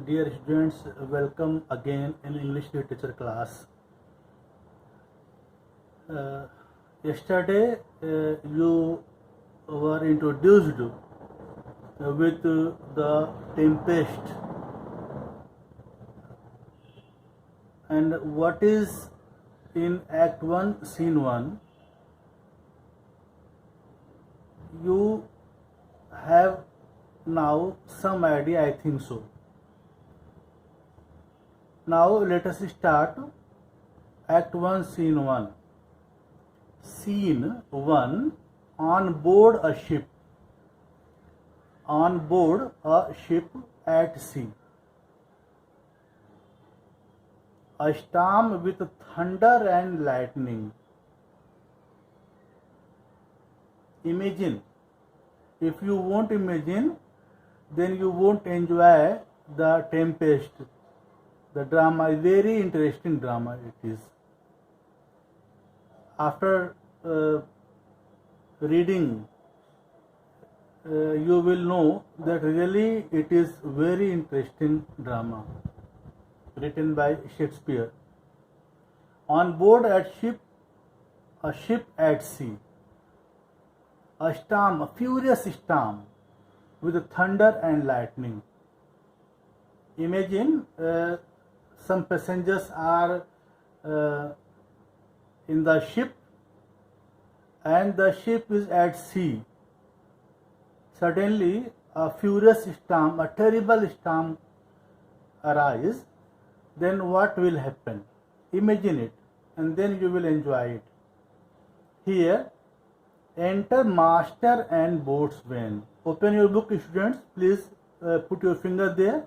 Dear students, welcome again in English literature class. Yesterday you were introduced with the Tempest, and what is in Act 1 Scene 1. You have now some idea, I think so. Now let us start Act 1 Scene 1. Scene 1. On board a ship. On board a ship at sea. A storm with thunder and lightning. Imagine. If you won't imagine, then you won't enjoy the Tempest. The drama is very interesting drama it is. After reading, you will know that really it is very interesting drama written by Shakespeare. On board a ship at sea, a storm, a furious storm with thunder and lightning. Imagine some passengers are in the ship and the ship is at sea. Suddenly a furious storm, a terrible storm arises. Then what will happen? Imagine it and then you will enjoy it. Here, enter master and boatswain. Open your book, students. Please put your finger there.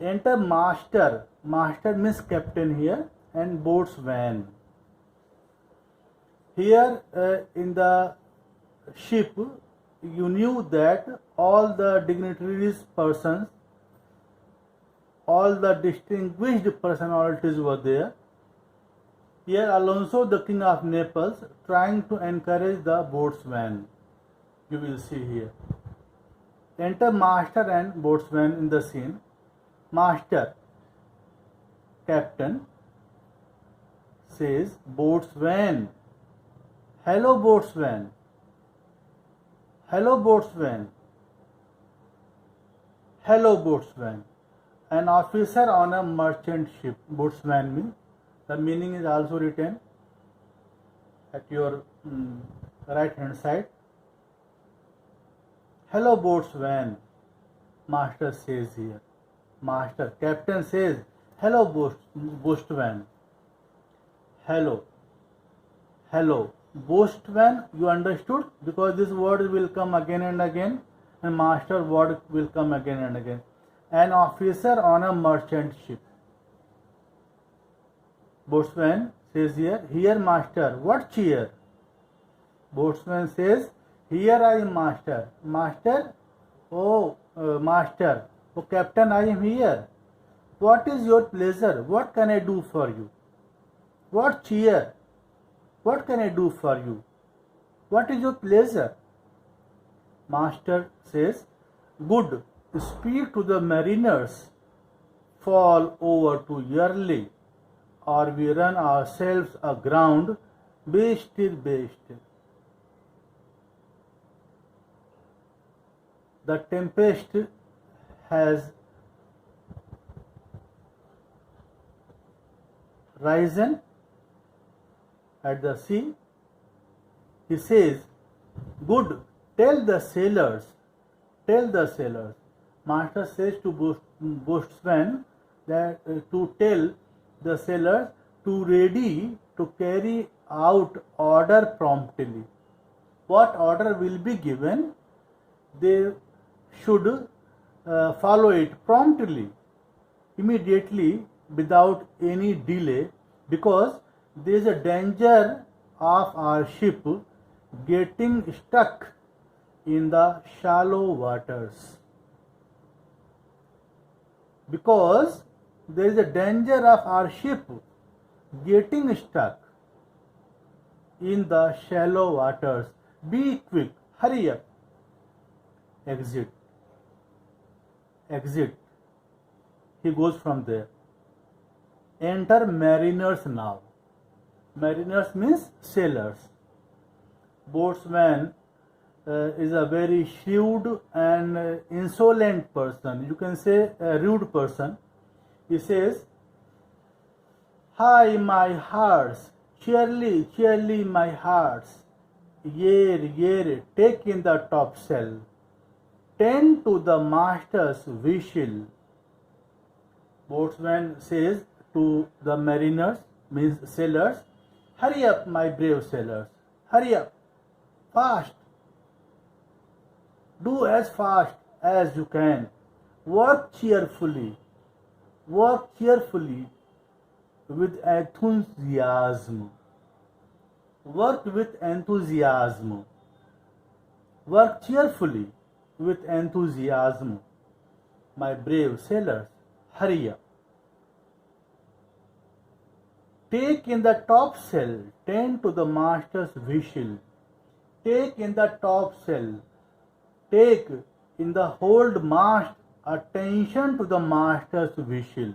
Enter master. Master means captain here, and boatswain. Here in the ship, you knew that all the dignitaries persons, all the distinguished personalities were there. Here Alonso, the king of Naples, trying to encourage the boatswain. You will see here. Enter master and boatswain in the scene. Master, captain, says, boatswain, hello boatswain, hello boatswain, hello boatswain. An officer on a merchant ship, boatswain means, the meaning is also written at your right hand side. Hello boatswain, master says here. Master, captain says, hello boatswain. Hello. Hello. Boatswain, you understood? Because this word will come again and again, and master word will come again and again. An officer on a merchant ship. Boatswain says here master, what cheer? Boatswain says, here I am master. Master, master. Oh, captain, I am here. What is your pleasure? What can I do for you? What cheer? What can I do for you? What is your pleasure? Master says, good, speak to the mariners. Fall over to Yearly, or we run ourselves aground. Best is best. The tempest has risen at the sea. He says, good, tell the sailors. Master says to boatswain that to tell the sailors to ready to carry out order promptly. What order will be given? They should follow it promptly, immediately, without any delay, because there is a danger of our ship getting stuck in the shallow waters. Because there is a danger of our ship getting stuck in the shallow waters. Be quick, hurry up. Exit. exit. He goes from there. Enter mariners now. Mariners means sailors. Boatswain is a very shrewd and insolent person. You can say a rude person. He says, "Hi, my hearts, cheerly, cheerly, my hearts. Yea, yea, take in the topsail. Tend to the master's whistle." Boatswain says to the mariners, means sailors, "Hurry up, my brave sailors. Hurry up. Fast. Do as fast as you can. Work cheerfully. Work cheerfully with enthusiasm. Work with enthusiasm. Work cheerfully with enthusiasm. My brave sailors, hurry up. Take in the topsail, tend to the master's whistle. Take in the topsail, take in the hold mast, attention to the master's whistle.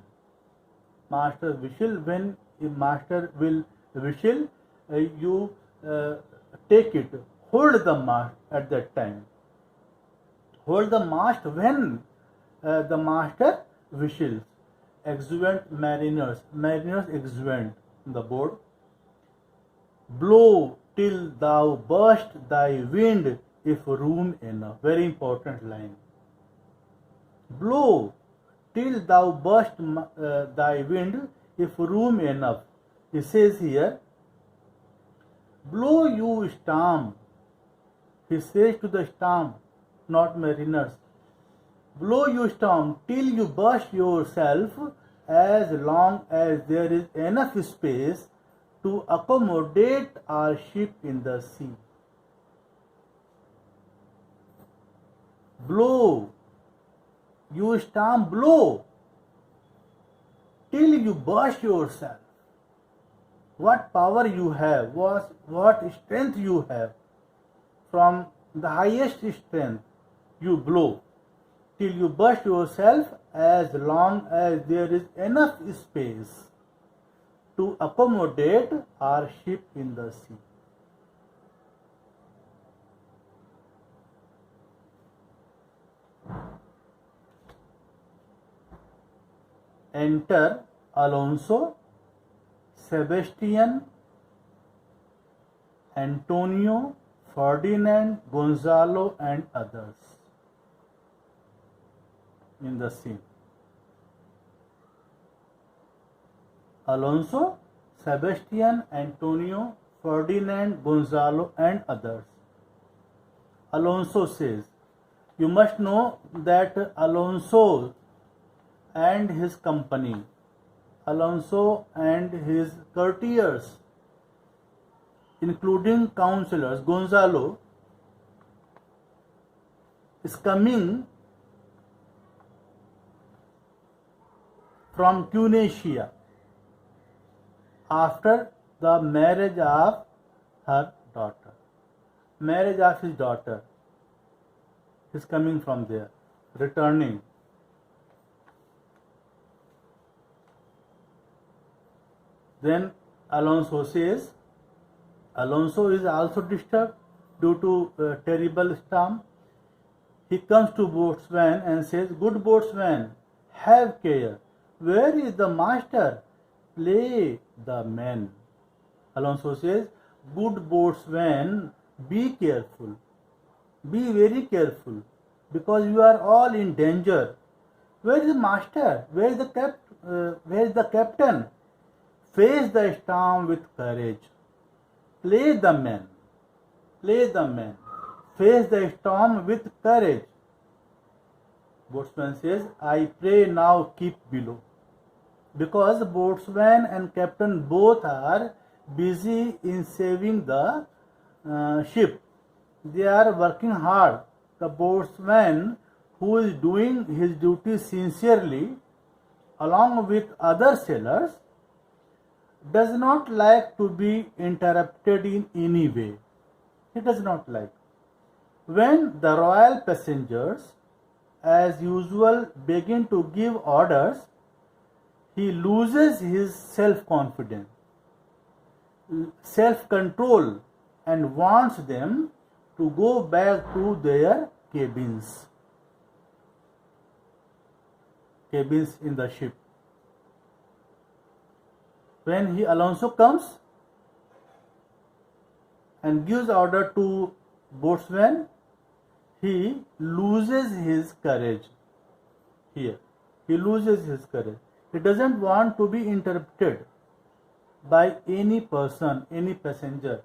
Master's whistle, when a master will whistle, you take it, hold the mast at that time. Hold the mast when the master whistles. Exuent mariners, mariners exuent in the board. Blow till thou burst thy wind if room enough. Very important line. Blow till thou burst thy wind if room enough. It says here, blow you storm. He says to the storm, not mariners. Blow you storm till you burst yourself, as long as there is enough space to accommodate our ship in the sea. Blow, you storm, blow till you burst yourself. What power you have, what strength you have. From the highest strength you blow till you burst yourself, as long as there is enough space to accommodate our ship in the sea. Enter Alonso, Sebastian, Antonio, Ferdinand, Gonzalo, and others in the scene. Alonso, Sebastian, Antonio, Ferdinand, Gonzalo, and others. Alonso says, you must know that Alonso and his company, Alonso and his courtiers, including counselors, Gonzalo, is coming from Tunisia after the marriage of her daughter. Marriage of his daughter. He is coming from there, returning. Then Alonso says, Alonso is also disturbed due to a terrible storm. He comes to boatswain and says, good boatswain, have care. Where is the master? Play the men. Alonso says, good boatswain, be careful. Be very careful, because you are all in danger. Where is the master? Where is the captain? Face the storm with courage. Play the men. Play the men. Face the storm with courage. Boatswain says, I pray now keep below. Because boatswain and captain both are busy in saving the ship. They are working hard. The boatswain, who is doing his duty sincerely along with other sailors, does not like to be interrupted in any way. He does not like. When the royal passengers as usual, begin to give orders, he loses his self-confidence, self-control, and wants them to go back to their cabins in the ship. When Alonso comes and gives order to boatswain, he loses his courage here. He loses his courage. He doesn't want to be interrupted by any person, any passenger,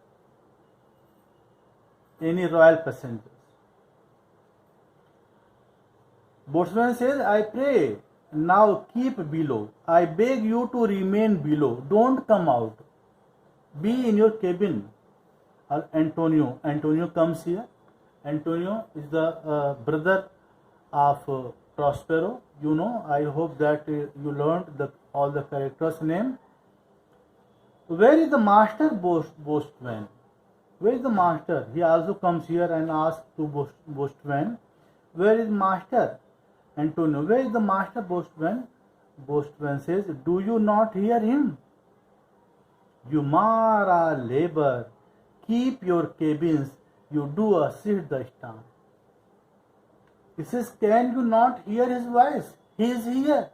any royal passengers. Boatswain says, I pray, now keep below. I beg you to remain below. Don't come out. Be in your cabin. Antonio comes here. Antonio is the brother of Prospero. You know, I hope that you learned all the characters' name. Where is the master boatswain? Where is the master? He also comes here and asks to boatswain, where is master? Antonio, where is the master boatswain? Boatswain says, do you not hear him? You mar our labor. Keep your cabins. You do assist the storm. He says, can you not hear his voice? He is here.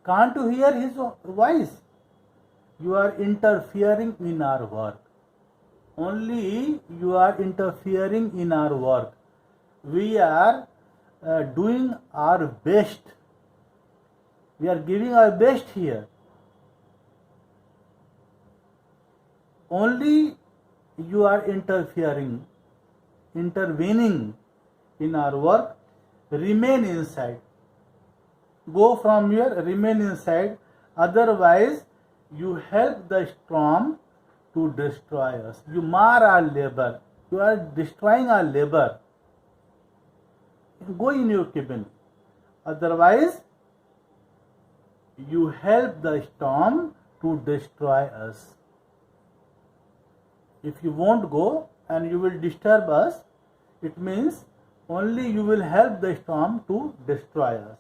Can't you hear his voice? You are interfering in our work. Only you are interfering in our work. We are doing our best. We are giving our best here. Only you are intervening in our work. Remain inside. Go from here, remain inside. Otherwise, you help the storm to destroy us. You mar our labor. You are destroying our labor. Go in your cabin. Otherwise, you help the storm to destroy us. If you won't go and you will disturb us, it means only you will help the storm to destroy us.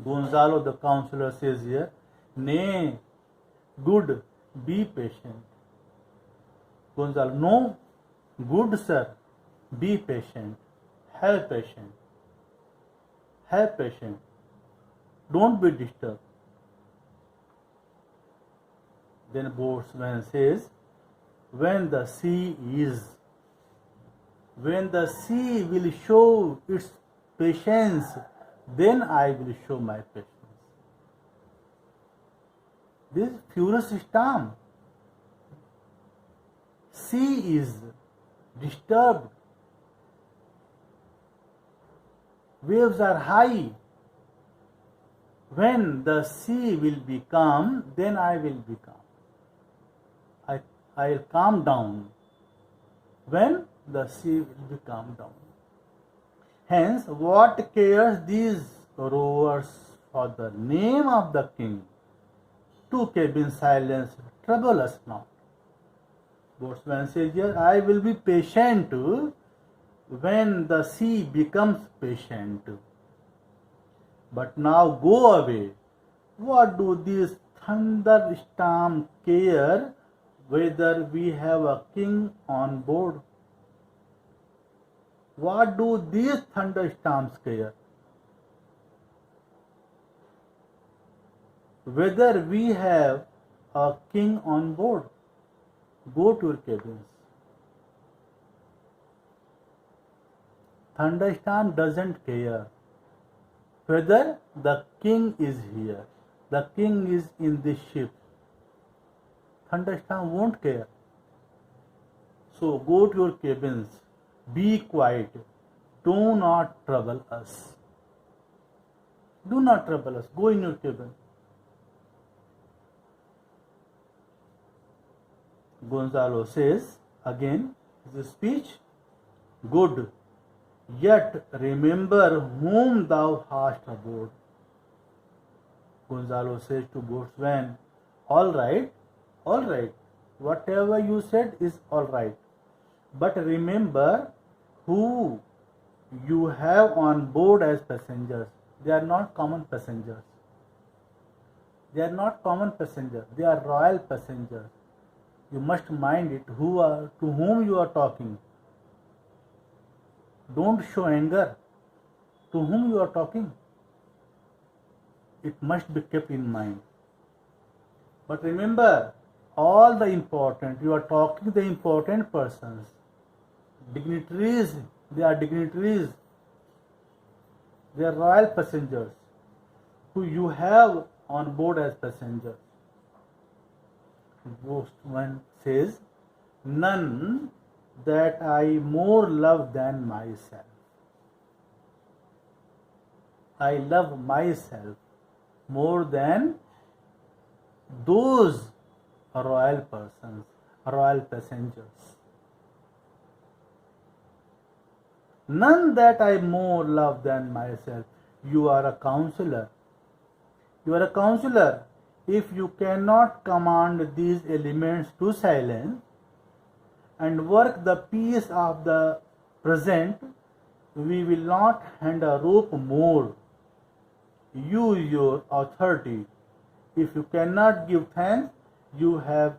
Gonzalo, the counselor, says here, nay, good, be patient. Gonzalo, no, good sir, be patient. Have patience. Have patience. Don't be disturbed. Then boatswain says, when the sea will show its patience, then I will show my patience. This furious storm. Sea is disturbed. Waves are high. When the sea will be calm, then I will be calm. I will calm down. When the sea will be calmed down. Hence, what cares these rowers for the name of the king? Two cabin silence, trouble us not. Boatswain says here, I will be patient when the sea becomes patient. But now go away. What do these thunderstorms care whether we have a king on board? What do these thunderstorms care? Whether we have a king on board? Go to your cabins. Thunderstorm doesn't care whether the king is here. The king is in this ship. Thunderstorm won't care. So go to your cabins. Be quiet. Do not trouble us. Do not trouble us. Go in your cabin. Gonzalo says again, his speech, good, yet remember whom thou hast aboard. Gonzalo says to boatswain, all right, whatever you said is all right, but remember who you have on board as passengers, they are not common passengers. They are not common passengers. They are royal passengers. You must mind it to whom you are talking. Don't show anger. To whom you are talking. It must be kept in mind. But remember, all the important, you are talking to the important persons. Dignitaries, they are dignitaries. They are royal passengers who you have on board as passengers. Ghost one says, none that I more love than myself. I love myself more than those royal persons, royal passengers. None that I more love than myself. You are a counselor. You are a counselor. If you cannot command these elements to silence and work the peace of the present, we will not hand a rope more. Use your authority. If you cannot give thanks, you have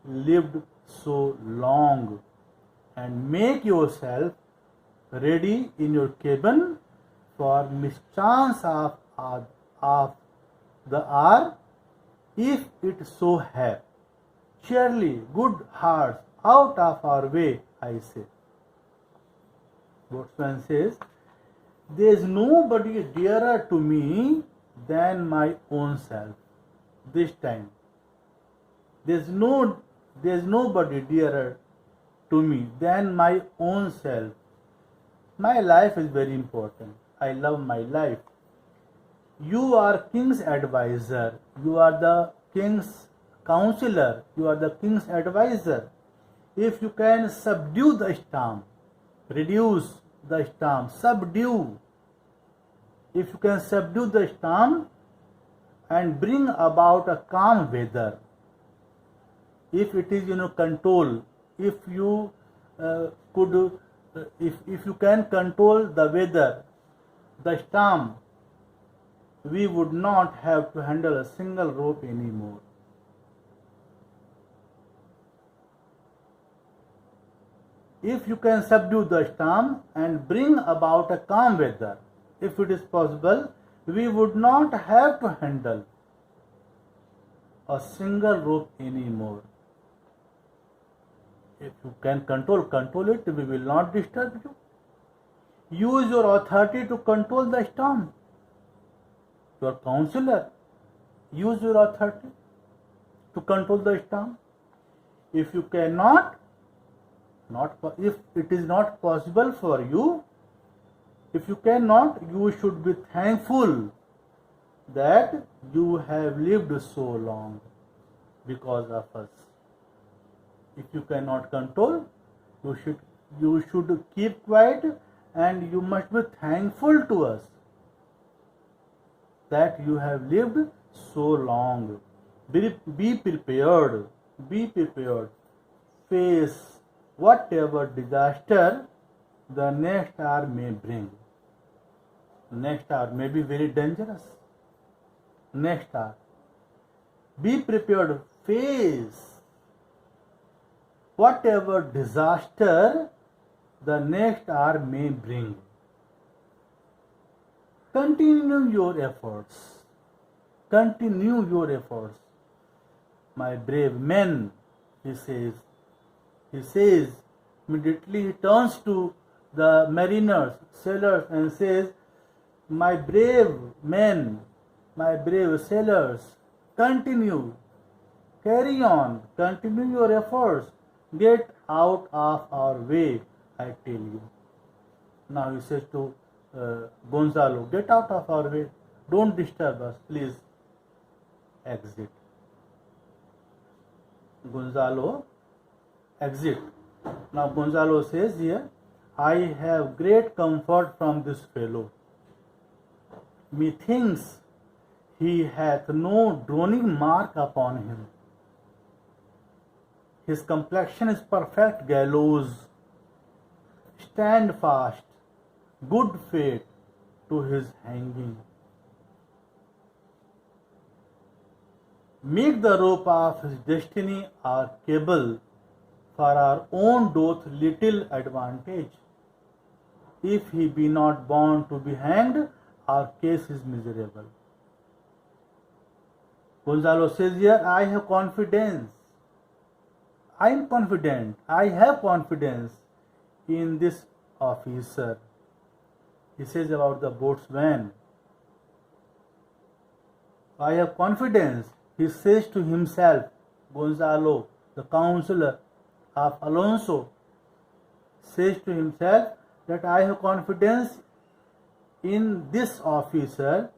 lived so long, and make yourself ready in your cabin for mischance of the hour, if it so hap. Surely good hearts out of our way, I say. Boatswain says, there is nobody dearer to me than my own self. This time, there is nobody dearer to me than my own self. My life is very important. I love my life. You are king's advisor. You are the king's counselor. You are the king's advisor. If you can subdue the storm, reduce the storm, subdue. If you can subdue the storm and bring about a calm weather, if it is control, if you if you can control the weather, the storm, we would not have to handle a single rope anymore. If you can subdue the storm and bring about a calm weather, if it is possible, we would not have to handle a single rope anymore. If you can control it, we will not disturb you. Use your authority to control the storm. Your counselor, use your authority to control the storm. If you cannot, if it is not possible for you, if you cannot, you should be thankful that you have lived so long because of us. If you cannot control, you should keep quiet, and you must be thankful to us that you have lived so long. Be prepared. Be prepared. Face whatever disaster the next hour may bring. Next hour may be very dangerous. Next hour. Be prepared. Face whatever disaster the next hour may bring. Continue your efforts. Continue your efforts. My brave men, he says. He says, immediately he turns to the mariners, sailors, and says, my brave men, my brave sailors, continue, carry on, continue your efforts, get out of our way, I tell you. Now he says to Gonzalo, get out of our way, don't disturb us, please exit. Gonzalo exit. Now Gonzalo says here, I have great comfort from this fellow. Methinks he hath no droning mark upon him. His complexion is perfect gallows. Stand fast, good fate to his hanging. Make the rope of his destiny our cable, for our own doth little advantage. If he be not born to be hanged, our case is miserable. Gonzalo says here, I have confidence. I am confident. I have confidence in this officer. He says about the boatswain. I have confidence. He says to himself, Gonzalo, the counselor of Alonso, says to himself that I have confidence in this officer.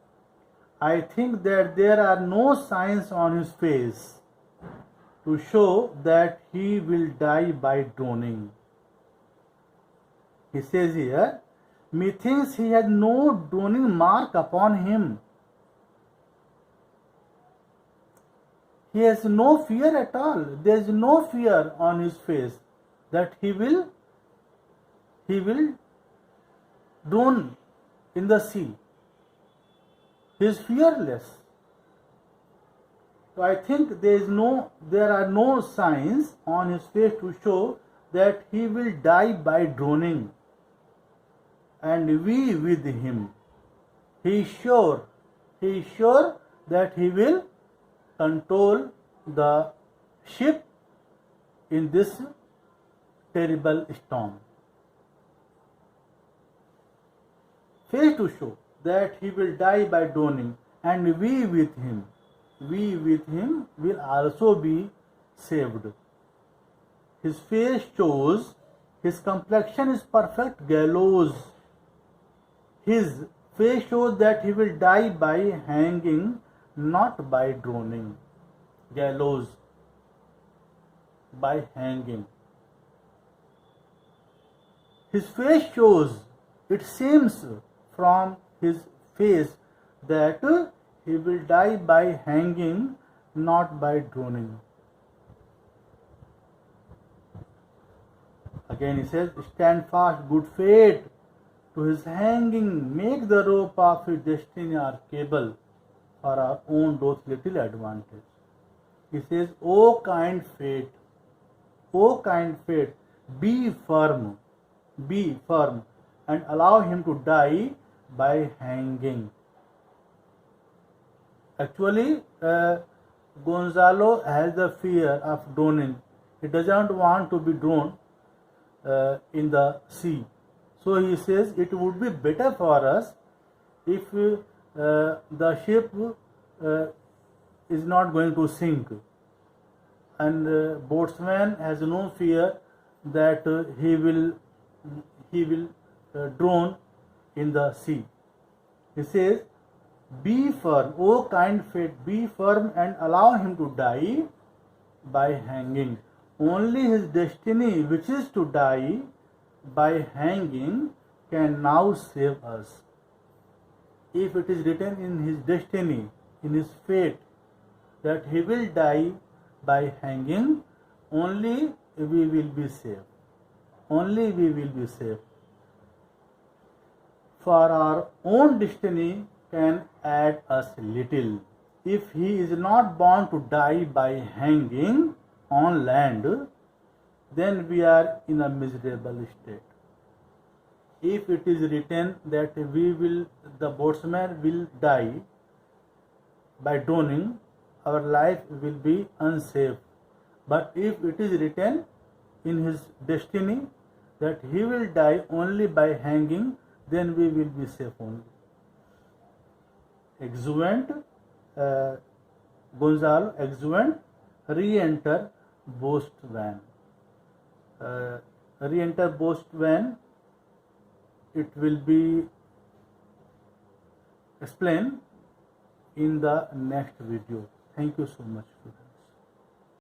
I think that there are no signs on his face to show that he will die by drowning. He says here, methinks he has no drowning mark upon him. He has no fear at all. There is no fear on his face that he will drown in the sea. He is fearless. So I think there are no signs on his face to show that he will die by drowning. And we with him. He is sure that he will control the ship in this terrible storm. Face to show that he will die by drowning, and we with him will also be saved. His face shows, his complexion is perfect gallows. His face shows that he will die by hanging, not by drowning. Gallows, by hanging. His face shows, it seems from his face that he will die by hanging, not by drowning. Again he says, stand fast, good fate to his hanging, make the rope of his destiny our cable, for our own doth little advantage. He says, O kind fate, be firm, and allow him to die by hanging. Actually, Gonzalo has the fear of drowning. He doesn't want to be drowned in the sea. So he says it would be better for us if the ship is not going to sink, and boatsman has no fear that he will drown in the sea. He says, be firm, O kind fate, be firm and allow him to die by hanging. Only his destiny, which is to die by hanging, can now save us. If it is written in his destiny, in his fate, that he will die by hanging, only we will be saved. Only we will be saved. For our own destiny can add us little. If he is not born to die by hanging on land, then we are in a miserable state. If it is written that the boatsman will die by drowning, our life will be unsafe. But if it is written in his destiny that he will die only by hanging, then we will be safe only. Exeunt, Gonzalo, exeunt, re-enter boatswain. Re-enter boatswain, it will be explained in the next video. Thank you so much.